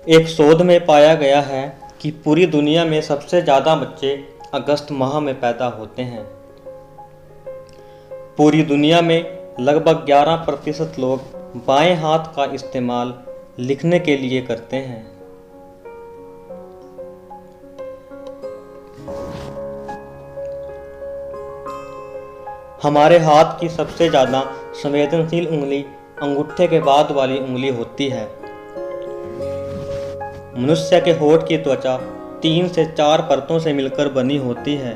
एक शोध में पाया गया है कि पूरी दुनिया में सबसे ज़्यादा बच्चे अगस्त माह में पैदा होते हैं। पूरी दुनिया में लगभग 11% लोग बाएं हाथ का इस्तेमाल लिखने के लिए करते हैं। हमारे हाथ की सबसे ज़्यादा संवेदनशील उंगली अंगूठे के बाद वाली उंगली होती है। मनुष्य के होठ की त्वचा 3 से 4 परतों से मिलकर बनी होती है,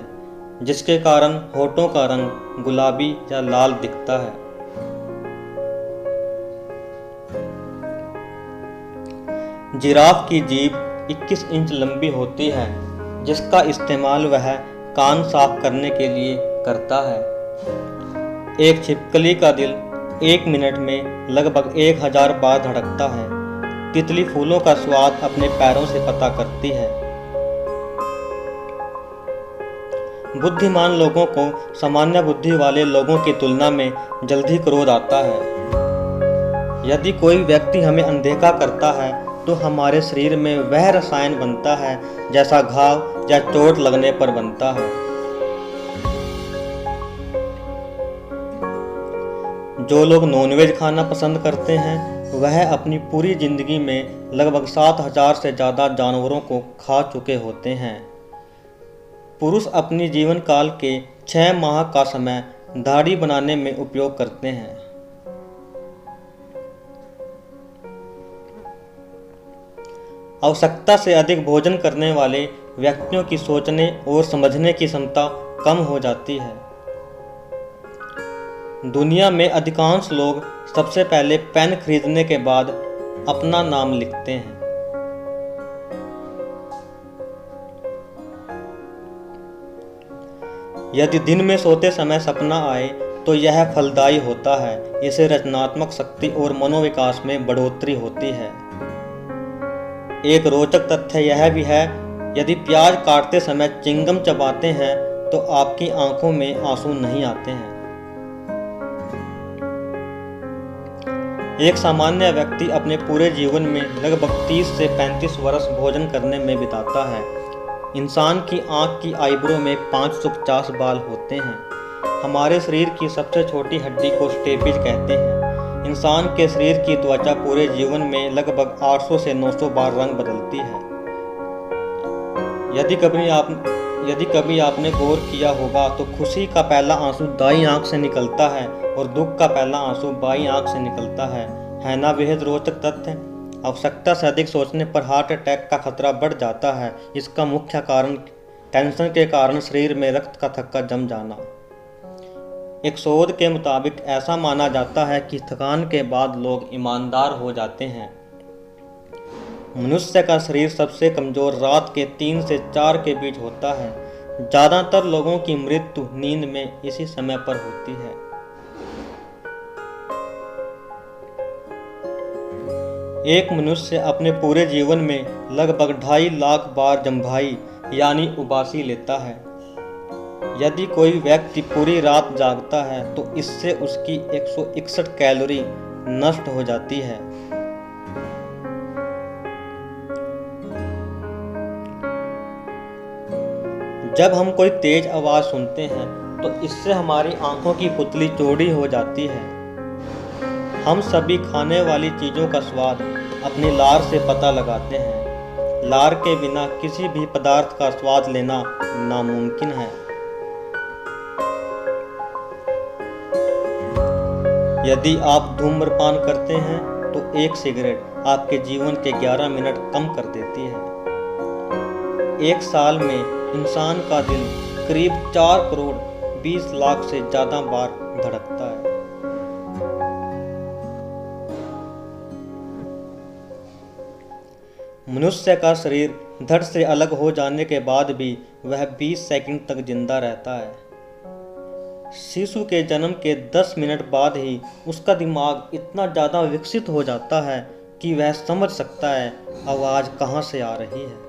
जिसके कारण होठों का रंग गुलाबी या लाल दिखता है। जिराफ की जीभ 21 इंच लंबी होती है, जिसका इस्तेमाल वह कान साफ करने के लिए करता है। एक छिपकली का दिल 1 मिनट में लगभग 1000 बार धड़कता है। तितली फूलों का स्वाद अपने पैरों से पता करती है। बुद्धिमान लोगों को सामान्य बुद्धि वाले लोगों की तुलना में जल्दी क्रोध आता है। यदि कोई व्यक्ति हमें अनदेखा करता है तो हमारे शरीर में वह रसायन बनता है जैसा घाव या चोट लगने पर बनता है। जो लोग नॉनवेज खाना पसंद करते हैं वह अपनी पूरी जिंदगी में लगभग 7000 से ज़्यादा जानवरों को खा चुके होते हैं। पुरुष अपनी जीवन काल के 6 माह का समय दाढ़ी बनाने में उपयोग करते हैं। आवश्यकता से अधिक भोजन करने वाले व्यक्तियों की सोचने और समझने की क्षमता कम हो जाती है। दुनिया में अधिकांश लोग सबसे पहले पेन खरीदने के बाद अपना नाम लिखते हैं। यदि दिन में सोते समय सपना आए तो यह फलदायी होता है। इससे रचनात्मक शक्ति और मनोविकास में बढ़ोतरी होती है। एक रोचक तथ्य यह भी है, यदि प्याज काटते समय चिंगम चबाते हैं तो आपकी आंखों में आंसू नहीं आते हैं। एक सामान्य व्यक्ति अपने पूरे जीवन में लगभग 30 से 35 वर्ष भोजन करने में बिताता है। इंसान की आंख की आईब्रो में 550 बाल होते हैं। हमारे शरीर की सबसे छोटी हड्डी को स्टेपिज कहते हैं। इंसान के शरीर की त्वचा पूरे जीवन में लगभग 800 से 900 बार रंग बदलती है। यदि कभी आपने गौर किया होगा तो खुशी का पहला आंसू दाईं आंख से निकलता है और दुख का पहला आंसू बाईं आंख से निकलता है ना बेहद रोचक तथ्य। आवश्यकता से अधिक सोचने पर हार्ट अटैक का खतरा बढ़ जाता है। इसका मुख्य कारण टेंशन के कारण शरीर में रक्त का थक्का जम जाना। एक शोध के मुताबिक ऐसा माना जाता है कि थकान के बाद लोग ईमानदार हो जाते हैं। मनुष्य का शरीर सबसे कमजोर रात के 3 से 4 के बीच होता है। ज़्यादातर लोगों की मृत्यु नींद में इसी समय पर होती है। एक मनुष्य अपने पूरे जीवन में लगभग 2.5 लाख बार जम्भाई यानी उबासी लेता है। यदि कोई व्यक्ति पूरी रात जागता है तो इससे उसकी 161 कैलोरी नष्ट हो जाती है। जब हम कोई तेज आवाज सुनते हैं तो इससे हमारी आंखों की पुतली चौड़ी हो जाती है। हम सभी खाने वाली चीजों का स्वाद अपनी लार से पता लगाते हैं। लार के बिना किसी भी पदार्थ का स्वाद लेना नामुमकिन है। यदि आप धूम्रपान करते हैं तो एक सिगरेट आपके जीवन के 11 मिनट कम कर देती है। एक साल में इंसान का दिल करीब 4 करोड़ 20 लाख से ज्यादा बार धड़कता है। मनुष्य का शरीर धड़ से अलग हो जाने के बाद भी वह 20 सेकंड तक जिंदा रहता है। शिशु के जन्म के 10 मिनट बाद ही उसका दिमाग इतना ज़्यादा विकसित हो जाता है कि वह समझ सकता है आवाज़ कहाँ से आ रही है।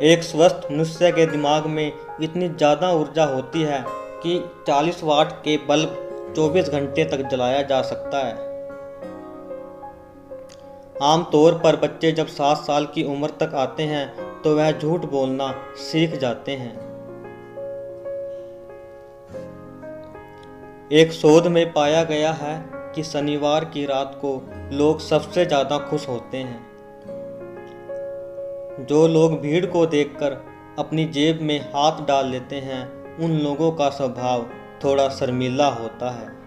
एक स्वस्थ मनुष्य के दिमाग में इतनी ज़्यादा ऊर्जा होती है कि 40 वाट के बल्ब 24 घंटे तक जलाया जा सकता है। आम तौर पर बच्चे जब 7 साल की उम्र तक आते हैं तो वह झूठ बोलना सीख जाते हैं। एक शोध में पाया गया है कि शनिवार की रात को लोग सबसे ज़्यादा खुश होते हैं। जो लोग भीड़ को देखकर अपनी जेब में हाथ डाल लेते हैं, उन लोगों का स्वभाव थोड़ा शर्मीला होता है।